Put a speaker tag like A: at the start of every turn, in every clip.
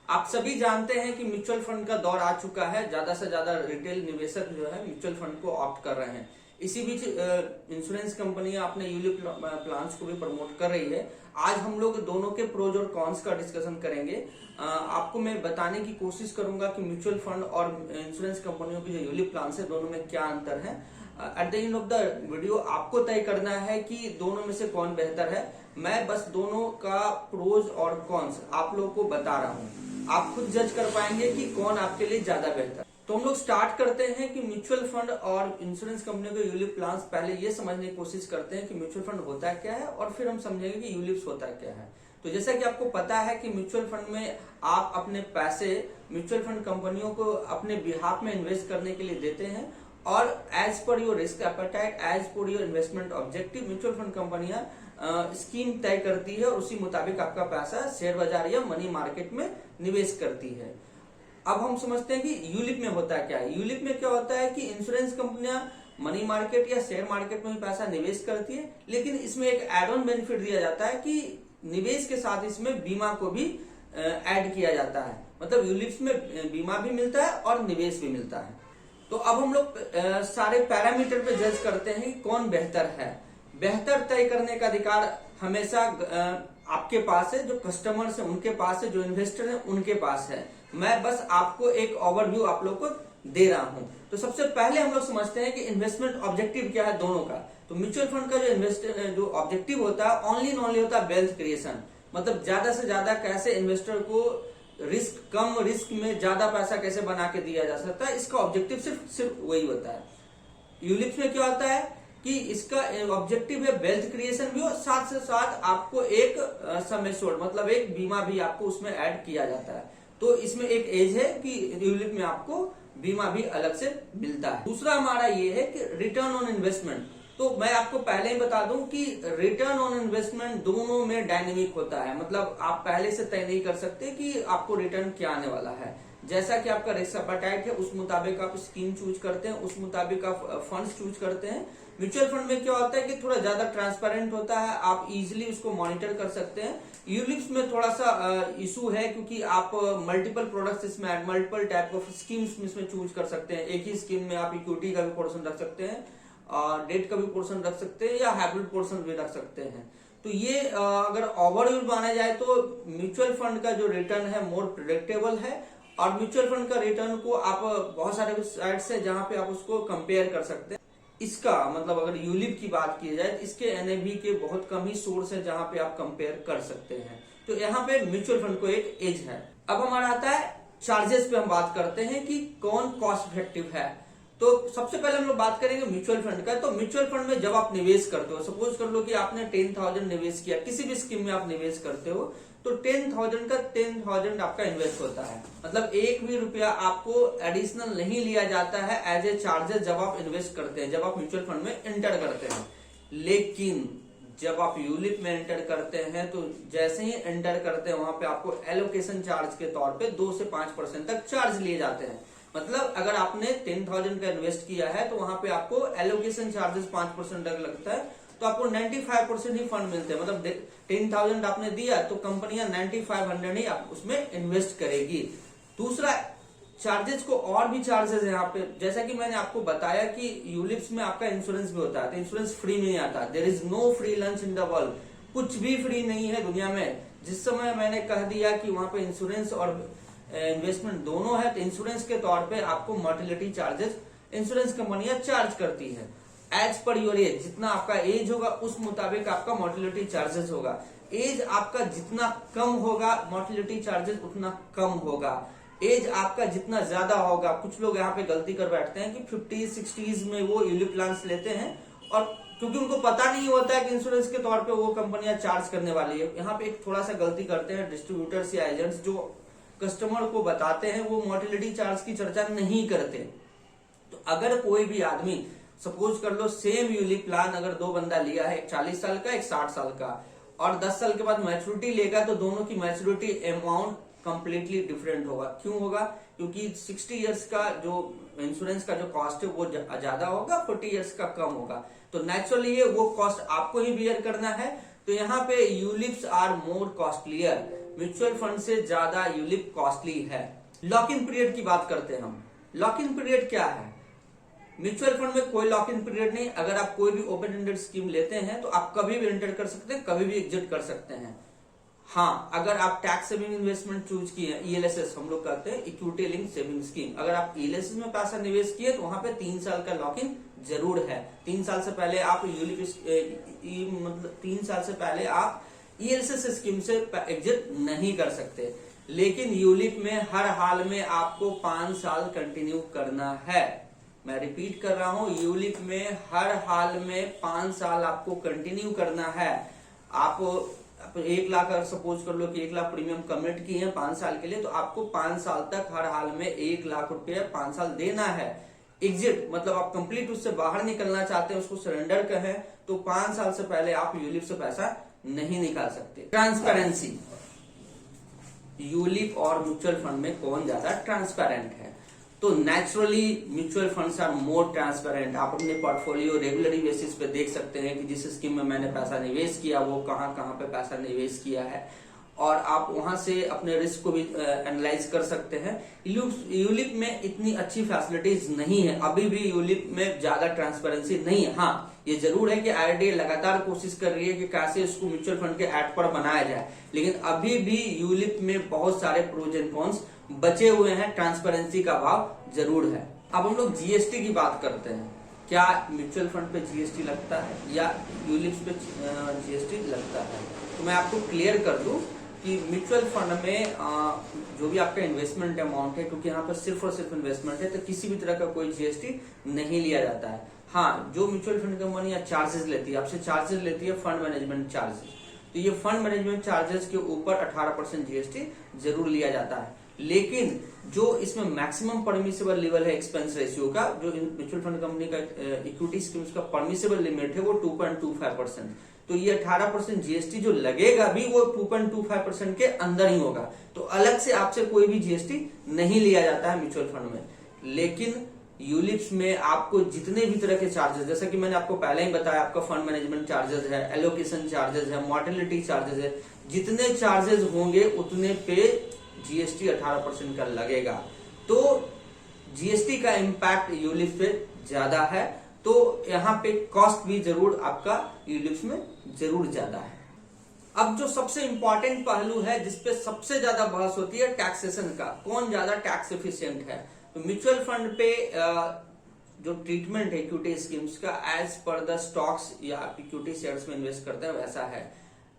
A: आप सभी जानते हैं कि म्यूचुअल फंड का दौर आ चुका है। ज्यादा से ज्यादा रिटेल निवेशक जो है म्यूचुअल फंड को ऑप्ट कर रहे हैं। इसी बीच इंश्योरेंस कंपनियां अपने यूलिप प्लान्स को भी प्रमोट कर रही है। आज हम लोग दोनों के प्रोज और कॉन्स का डिस्कशन करेंगे। आपको मैं बताने की कोशिश करूंगा कि म्यूचुअल फंड और इंश्योरेंस कंपनियों की जो यूलिप प्लान है दोनों में क्या अंतर है। At the end of the video आपको तय करना है कि दोनों में से कौन बेहतर है। मैं बस दोनों का प्रोज और कॉन्स आप लोगों को बता रहा हूँ। आप खुद जज कर पाएंगे कि कौन आपके लिए ज्यादा बेहतर। तो हम लोग स्टार्ट करते हैं कि म्यूचुअल फंड और इंश्योरेंस कंपनियों के यूलिप प्लान्स। पहले ये समझने की कोशिश करते हैं कि म्यूचुअल फंड होता क्या है और फिर हम समझेंगे कि यूलिप्स होता क्या है। तो जैसा कि आपको पता है कि म्यूचुअल फंड में आप अपने पैसे म्यूचुअल फंड कंपनियों को अपने बिहाफ में इन्वेस्ट करने के लिए देते हैं और as per your risk appetite, as per your investment objective mutual fund कंपनियां स्कीम तय करती है और उसी मुताबिक आपका पैसा शेयर बाजार या मनी मार्केट में निवेश करती है। अब हम समझते हैं कि यूलिप में होता क्या है। यूलिप में क्या होता है कि इंश्योरेंस कंपनियां मनी मार्केट या शेयर मार्केट में भी पैसा निवेश करती है, लेकिन इसमें एक एड ऑन बेनिफिट दिया जाता है कि निवेश के साथ इसमें बीमा को भी ऐड किया जाता है। मतलब यूलिप्स में बीमा भी मिलता है और निवेश भी मिलता है। तो अब हम लोग सारे पैरामीटर पे जज करते हैं कि कौन बेहतर है। बेहतर तय करने का अधिकार हमेशा आपके पास है, जो कस्टमर्स है उनके पास है, जो इन्वेस्टर है उनके पास है। मैं बस आपको एक ओवरव्यू आप लोग को दे रहा हूं। तो सबसे पहले हम लोग समझते हैं कि इन्वेस्टमेंट ऑब्जेक्टिव क्या है दोनों का। तो म्यूचुअल फंड का जो ऑब्जेक्टिव होता है ओनली होता है वेल्थ क्रिएशन। मतलब ज्यादा से ज्यादा कैसे इन्वेस्टर को कम रिस्क में ज्यादा पैसा कैसे बना के दिया जा सकता है, इसका ऑब्जेक्टिव सिर्फ वही होता है। यूलिप्स में क्या होता है कि इसका ऑब्जेक्टिव है वेल्थ क्रिएशन भी, और साथ से साथ आपको एक सम एश्योर्ड मतलब एक बीमा भी आपको उसमें ऐड किया जाता है। तो इसमें एक एज है कि यूलिप में आपको बीमा भी अलग से मिलता है। दूसरा हमारा ये है कि रिटर्न ऑन इन्वेस्टमेंट। तो मैं आपको पहले ही बता दूं कि रिटर्न ऑन इन्वेस्टमेंट दोनों में डायनेमिक होता है। मतलब आप पहले से तय नहीं कर सकते कि आपको रिटर्न क्या आने वाला है। जैसा कि आपका रिस्क एपेटाइट है उस मुताबिक आप स्कीम चूज करते हैं, उस मुताबिक आप फंड्स चूज करते हैं। म्यूचुअल फंड में क्या होता है कि थोड़ा ज्यादा ट्रांसपेरेंट होता है, आप इजीली उसको मॉनिटर कर सकते हैं। यूलिप्स में थोड़ा सा इशू है क्योंकि आप मल्टीपल प्रोडक्ट्स इसमें मल्टीपल टाइप ऑफ स्कीम्स इसमें चूज कर सकते हैं। एक ही स्कीम में आप इक्विटी का भी पोर्शन रख सकते हैं, डेट का भी पोर्शन रख सकते हैं या हाइब्रिड पोर्शन भी रख सकते हैं। तो ये अगर ओवरऑल माना जाए तो म्यूचुअल फंड का जो रिटर्न है मोर प्रेडिक्टेबल है। और म्यूचुअल फंड का रिटर्न को आप बहुत सारे साइट्स है जहां पे आप उसको कंपेयर कर सकते हैं। इसका मतलब अगर यूलिप की बात की जाए तो इसके एनएवी के बहुत कम ही सोर्स है जहां पे आप कंपेयर कर सकते हैं। तो यहाँ पे म्यूचुअल फंड को एक एज है। अब हमारा आता है चार्जेस पे हम बात करते हैं कि कौन कॉस्ट इफेक्टिव है। तो सबसे पहले हम लोग बात करेंगे म्यूचुअल फंड का। तो म्यूचुअल फंड में जब आप निवेश करते हो, सपोज कर लो कि आपने 10,000 निवेश किया, किसी भी स्कीम में आप निवेश करते हो, तो 10,000 का 10,000 आपका इन्वेस्ट होता है। मतलब एक भी रुपया आपको एडिशनल नहीं लिया जाता है एज ए चार्जेस जब आप इन्वेस्ट करते हैं, जब आप म्यूचुअल फंड में एंटर करते हैं। लेकिन जब आप यूलिप में एंटर करते हैं तो जैसे ही एंटर करते हैं वहां पे आपको एलोकेशन चार्ज के तौर पे 2 से 5% तक चार्ज लिए जाते हैं। मतलब अगर आपने 10,000 का इन्वेस्ट किया है तो वहां पे आपको एलोकेशन चार्जेस 5% तक लगता है, तो आपको 95% ही फंड मिलते हैं। मतलब 10,000 आपने दिया तो कंपनियां 9500 ही आप उसमें इन्वेस्ट करेगी। दूसरा चार्जेस को और भी चार्जेस है यहाँ पे। जैसा कि मैंने आपको बताया कि यूलिप्स में आपका इंश्योरेंस भी होता है, तो इंश्योरेंस फ्री में नहीं आता। There is no free lunch in the world. कुछ भी फ्री नहीं है दुनिया में। जिस समय मैंने कह दिया कि वहां पे इंश्योरेंस और इन्वेस्टमेंट दोनों है, तो इंश्योरेंस के तौर पे आपको मोर्टेलिटी चार्जेस इंश्योरेंस कंपनियां चार्ज करती है। एज पर योर एज, जितना आपका एज होगा उस मुताबिक आपका मोर्टेलिटी चार्जेस होगा। एज आपका जितना कम होगा मोर्टेलिटी चार्जेस उतना कम होगा। एज आपका जितना ज्यादा होगा, कुछ लोग यहाँ पे गलती कर बैठते हैं कि 50s 60s में वो यूलिप प्लान्स लेते हैं और क्योंकि उनको पता नहीं होता है कि इंश्योरेंस के तौर पे वो कंपनियां चार्ज करने वाली है। यहाँ पे एक थोड़ा सा गलती करते हैं डिस्ट्रीब्यूटर्स या एजेंट्स, जो कस्टमर को बताते हैं वो मोर्टेलिटी चार्ज की चर्चा नहीं करते। तो अगर कोई भी आदमी सपोज कर लो सेम यूलिप प्लान अगर दो बंदा लिया है, एक 40 साल का एक 60 साल का, और 10 साल के बाद मैच्योरिटी लेगा, तो दोनों की मैच्योरिटी अमाउंट कंप्लीटली डिफरेंट होगा। क्यों होगा? क्योंकि 60 इयर्स का जो इंश्योरेंस का जो कॉस्ट है वो ज्यादा होगा, 40 इयर्स का कम होगा। तो नेचुरली वो कॉस्ट आपको ही बियर करना है। तो यहाँ पे ULIPs are more costlier. Mutual fund से ज्यादा यूलिप कॉस्टली है। लॉक इन पीरियड की बात करते हैं हम। लॉक इन पीरियड क्या है? म्यूचुअल फंड में कोई लॉक इन पीरियड नहीं। अगर आप कोई भी ओपन एंडेड स्कीम लेते हैं तो आप कभी भी एंटर कर सकते हैं, कभी भी एग्जिट कर सकते हैं। हाँ, अगर आप टैक्स सेविंग इन्वेस्टमेंट चूज किए हैं, ईएलएसएस हम लोग कहते हैं, इक्विटी लिंक सेविंग स्कीम, अगर आप ईएलएसएस में पैसा निवेश किए तो वहां पे 3 साल का लॉक इन जरूर है। 3 साल से पहले आप मतलब 3 साल से पहले आप ईएलएसएस स्कीम से एग्जिट नहीं कर सकते। लेकिन यूलिप में हर हाल में आपको 5 साल कंटिन्यू करना है। मैं रिपीट कर रहा हूं, यूलिप में हर हाल में 5 साल आपको कंटिन्यू करना है। आप 1 लाख अगर सपोज कर लो कि 1 लाख प्रीमियम कमिट किए हैं 5 साल के लिए, तो आपको 5 साल तक हर हाल में 1 लाख रुपया 5 साल देना है। एग्जिट मतलब आप कंप्लीट उससे बाहर निकलना चाहते हैं, उसको सरेंडर कहें, तो 5 साल से पहले आप यूलिप से पैसा नहीं निकाल सकते। ट्रांसपेरेंसी, यूलिप और म्यूचुअल फंड में कौन ज्यादा ट्रांसपेरेंट है? तो naturally mutual funds are more transparent. आप अपने पोर्टफोलियो रेगुलरी बेसिस पे देख सकते हैं कि जिस स्कीम में मैंने पैसा निवेश किया वो कहां कहां पे पैसा निवेश किया है, और आप वहां से अपने रिस्क को भी एनालाइज कर सकते हैं। यूलिप में इतनी अच्छी फैसिलिटीज नहीं है, अभी भी यूलिप में ज्यादा ट्रांसपेरेंसी नहीं है। हाँ, ये जरूर है कि आईआरडीए लगातार कोशिश कर रही है कि कैसे इसको म्यूचुअल फंड के ऐड पर बनाया जाए, लेकिन अभी भी यूलिप में बहुत सारे प्रोज एंड कॉन्स बचे हुए हैं, ट्रांसपेरेंसी का अभाव जरूर है। अब हम लोग जीएसटी की बात करते हैं। क्या म्यूचुअल फंड पे जीएसटी लगता है या यूलिप्स पे जीएसटी लगता है? तो मैं आपको क्लियर कर दूं कि म्यूचुअल फंड में जो भी आपका इन्वेस्टमेंट अमाउंट है, क्योंकि यहाँ पर सिर्फ और सिर्फ इन्वेस्टमेंट है, तो किसी भी तरह का कोई जीएसटी नहीं लिया जाता है। हाँ, जो म्यूचुअल फंड कंपनी चार्जेस लेती है, आपसे चार्जेस लेती है फंड मैनेजमेंट चार्जेस, तो ये फंड मैनेजमेंट चार्जेस के ऊपर 18% जीएसटी जरूर लिया जाता है। लेकिन जो इसमें मैक्सिमम परमिसेबल लेवल है एक्सपेंस रेशियो का, जो म्यूचुअल फंड कंपनी का इक्विटी स्कीम्स का परमिसेबल लिमिट है वो 2.25%। तो ये 18% जीएसटी जो लगेगा भी वो 2.25% के अंदर ही होगा। तो अलग से आपसे कोई भी जीएसटी नहीं लिया जाता है म्यूचुअल फंड में। लेकिन यूलिप्स में आपको जितने भी तरह के चार्जेस, जैसा कि मैंने आपको पहले ही बताया, आपका फंड मैनेजमेंट चार्जेस है, एलोकेशन चार्जेस है, मॉर्टेलिटी चार्जेस है, जितने चार्जेस होंगे उतने पे जीएसटी 18% का लगेगा। तो जीएसटी का इंपैक्ट यूलिप्स पे ज्यादा है, तो यहाँ पे कॉस्ट भी जरूर आपका यूलिप्स में जरूर ज्यादा है। अब जो सबसे इंपॉर्टेंट पहलू है जिसपे सबसे ज्यादा बहस होती है, टैक्सेशन का, कौन ज्यादा टैक्स एफिशिएंट है। तो म्यूचुअल फंड पे जो ट्रीटमेंट है इक्विटी स्कीम्स का, एज पर द स्टॉक्स या इक्विटी शेयर्स में इन्वेस्ट करते हैं वैसा है।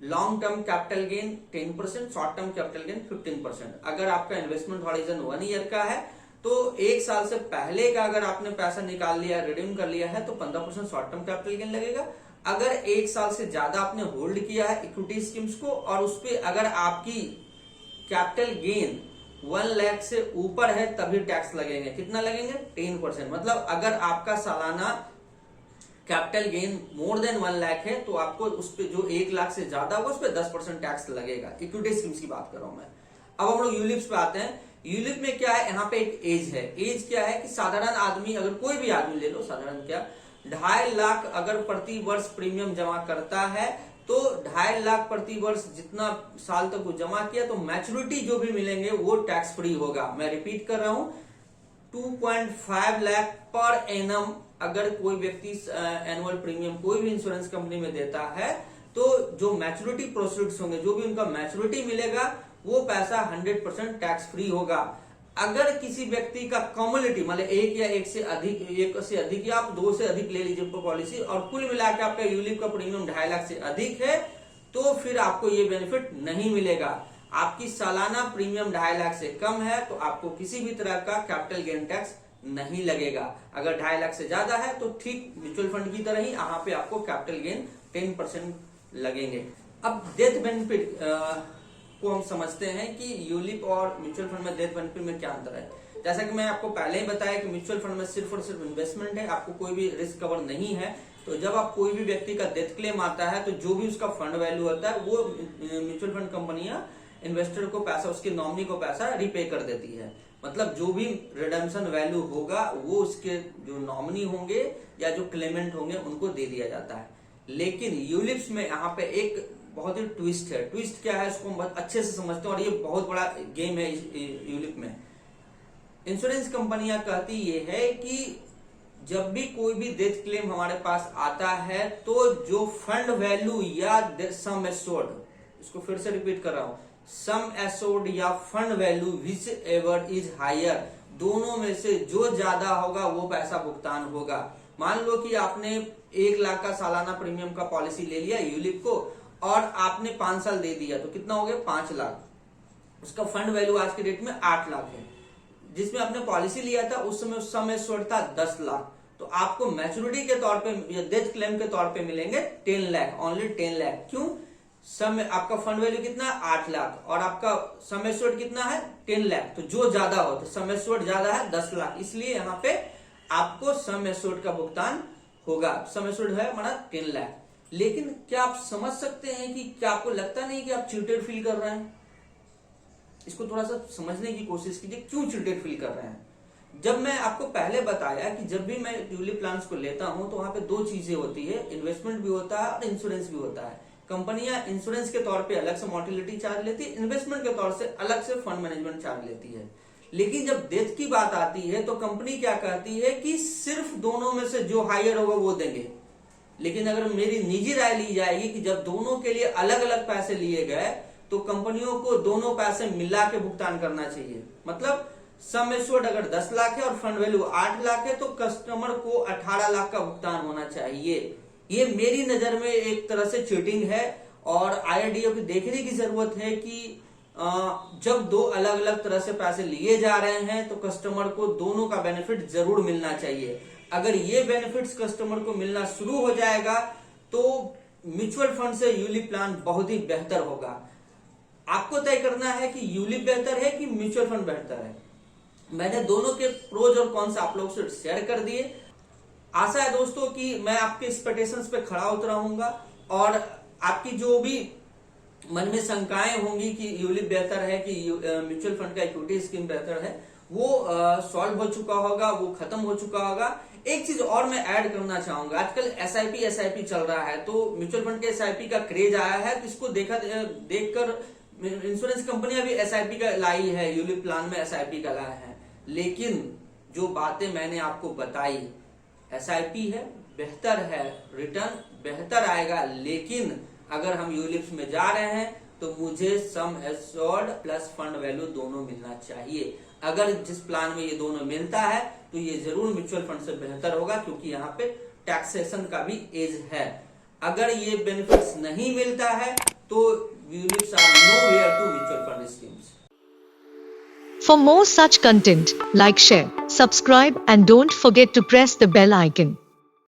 A: Long term capital gain 10%, short term capital gain 15%। अगर आपका इन्वेस्टमेंट हॉरिजन 1 ईयर का है तो 1 साल से पहले का अगर आपने पैसा निकाल लिया, रिडीम कर लिया है, तो 15% शॉर्ट टर्म कैपिटल गेन लगेगा। अगर 1 साल से ज्यादा आपने होल्ड किया है इक्विटी स्कीम्स को, और उस पर अगर आपकी कैपिटल गेन 1 लाख से ऊपर है, तभी टैक्स लगेंगे। कितना लगेंगे? 10%। मतलब अगर आपका सालाना capital gain more than 1 lakh है तो आपको उस पे जो 1 लाख से ज्यादा होगा उस पे 10% टैक्स लगेगा। इक्विटी स्कीम्स की बात कर रहा हूं मैं। अब हम लोग यूलिप्स पे आते हैं। यूलिप में क्या है, यहाँ पे एक एज है। एज क्या है कि साधारण आदमी, अगर कोई भी आदमी ले लो, साधारण क्या, 2.5 लाख अगर प्रति वर्ष प्रीमियम जमा करता है तो 2.5 लाख प्रति वर्ष जितना साल तक वो जमा किया, तो मैच्योरिटी जो भी मिलेंगे वो टैक्स फ्री होगा। मैं रिपीट कर रहा हूं, 2.5 लाख पर एनम अगर कोई व्यक्ति एनुअल प्रीमियम कोई भी इंश्योरेंस कंपनी में देता है, तो जो मैच्योरिटी प्रोसीड्स होंगे, जो भी उनका मैच्योरिटी मिलेगा, वो पैसा 100% टैक्स फ्री होगा। अगर किसी व्यक्ति का कम्युलिटी मतलब एक या एक से अधिक या आप 2 से अधिक ले लीजिए पॉलिसी, और कुल मिला के आपका यूलिप का प्रीमियम 2.5 लाख से अधिक है, तो फिर आपको ये बेनिफिट नहीं मिलेगा। आपकी सालाना प्रीमियम 2.5 लाख से कम है तो आपको किसी भी तरह का कैपिटल गेन टैक्स नहीं लगेगा। अगर 2.5 लाख से ज्यादा है तो ठीक म्यूचुअल फंड की तरह ही यहाँ पे आपको कैपिटल गेन 10% लगेंगे। अब डेथ बेनिफिट को हम समझते हैं कि यूलिप और म्यूचुअल फंड में डेथ बेनिफिट में क्या अंतर है। जैसा कि मैं आपको पहले ही बताया कि म्यूचुअल फंड में सिर्फ और सिर्फ इन्वेस्टमेंट है, आपको कोई भी रिस्क कवर नहीं है। तो जब आप कोई भी व्यक्ति का डेथ क्लेम आता है तो जो भी उसका फंड वैल्यू होता है वो म्यूचुअल फंड कंपनियां इन्वेस्टर को पैसा, उसके नॉमिनी को पैसा रिपे कर देती है। मतलब जो भी रिडेम्पशन वैल्यू होगा वो उसके जो नॉमिनी होंगे या जो क्लेमेंट होंगे उनको दे दिया जाता है। लेकिन यूलिप्स में यहाँ पे एक बहुत ही ट्विस्ट है। ट्विस्ट क्या है इसको हम बहुत अच्छे से समझते हैं, और ये बहुत बड़ा गेम है यूलिप में। इंश्योरेंस कंपनियां कहती ये है कि जब भी कोई भी डेथ क्लेम हमारे पास आता है तो जो फंड वैल्यू या सम एश्योर्ड, इसको फिर से रिपीट कर रहा हूं, सम एश्योर्ड या fund value whichever is higher, दोनों में से जो ज्यादा होगा वो पैसा भुगतान होगा। मान लो कि आपने 1 लाख का सालाना प्रीमियम का पॉलिसी ले लिया यूलिप को, और आपने 5 साल दे दिया, तो कितना हो गया 5 लाख। उसका फंड वैल्यू आज के डेट में 8 लाख है। जिसमें आपने पॉलिसी लिया था उस समय एश्योर्ड था 10 लाख, तो आपको मैच्योरिटी के तौर पे या डेथ क्लेम के तौर पे मिलेंगे 10 लाख, ओनली 10 लाख। क्यों? आपका फंड वैल्यू कितना 8 लाख और आपका सम एश्योर्ड कितना है 10 लाख, तो जो ज्यादा हो, तो सम एश्योर्ड ज्यादा है 10 लाख, इसलिए यहाँ पे आपको सम एश्योर्ड का भुगतान होगा। सम एश्योर्ड है हमारा 10 लाख। लेकिन क्या आप समझ सकते हैं कि क्या आपको लगता नहीं कि आप चीटेड फील कर रहे हैं? इसको थोड़ा सा समझने की कोशिश कीजिए, क्यों चीटेड फील कर रहे हैं। जब मैं आपको पहले बताया कि जब भी मैं यूलिप प्लान्स को लेता हूं तो वहां पे 2 चीजें होती है, इन्वेस्टमेंट भी होता है और इंश्योरेंस भी होता है। कंपनियां इंश्योरेंस के तौर पे अलग से मोर्टेलिटी चार्ज लेती है, इन्वेस्टमेंट के तौर से अलग से फंड मैनेजमेंट चार्ज लेती है। लेकिन जब डेथ की बात आती है तो कंपनी क्या कहती है कि सिर्फ दोनों में से जो हायर होगा वो देंगे। लेकिन अगर मेरी निजी राय ली जाएगी कि जब दोनों के लिए अलग अलग पैसे लिए गए तो कंपनियों को दोनों पैसे मिला के भुगतान करना चाहिए। मतलब सम एश्योर्ड अगर 10 लाख है और फंड वैल्यू 8 लाख है तो कस्टमर को 18 लाख का भुगतान होना चाहिए। ये मेरी नजर में एक तरह से चीटिंग है, और आईआरडीए को देखने की जरूरत है कि जब 2 अलग अलग तरह से पैसे लिए जा रहे हैं तो कस्टमर को दोनों का बेनिफिट जरूर मिलना चाहिए। अगर ये बेनिफिट्स कस्टमर को मिलना शुरू हो जाएगा तो म्यूचुअल फंड से यूलिप प्लान बहुत ही बेहतर होगा। आपको तय करना है कि यूलिप बेहतर है कि म्यूचुअल फंड बेहतर है। मैंने दोनों के प्रोज और कॉन्स आप लोगों से शेयर कर दिए। आशा है दोस्तों कि मैं आपके एक्सपेक्टेशंस पे खड़ा उतराऊंगा और आपकी जो भी मन में शंकाएं होंगी कि यूलिप बेहतर है कि म्यूचुअल फंड का इक्विटी स्कीम बेहतर है, वो सॉल्व हो चुका होगा, वो खत्म हो चुका होगा। एक चीज और मैं ऐड करना चाहूंगा, आजकल एसआईपी चल रहा है, तो म्यूचुअल फंड के एसआईपी का क्रेज आया है, तो इसको देखकर इंश्योरेंस कंपनियां भी एसआईपी का लाई है, यूलिप प्लान में एसआईपी का लाया है। लेकिन जो बातें मैंने आपको बताई, एसआईपी है, बेहतर है, रिटर्न बेहतर आएगा, लेकिन अगर हम यूलिप्स में जा रहे हैं तो मुझे sum assured plus fund value दोनों मिलना चाहिए। अगर जिस प्लान में ये दोनों मिलता है तो ये जरूर म्यूचुअल फंड से बेहतर होगा, क्योंकि यहाँ पे टैक्सेशन का भी एज है। अगर ये बेनिफिट्स नहीं मिलता है तो ULIPs are nowhere to mutual fund schemes.
B: For more such content, like, share, subscribe and don't forget to press the bell icon.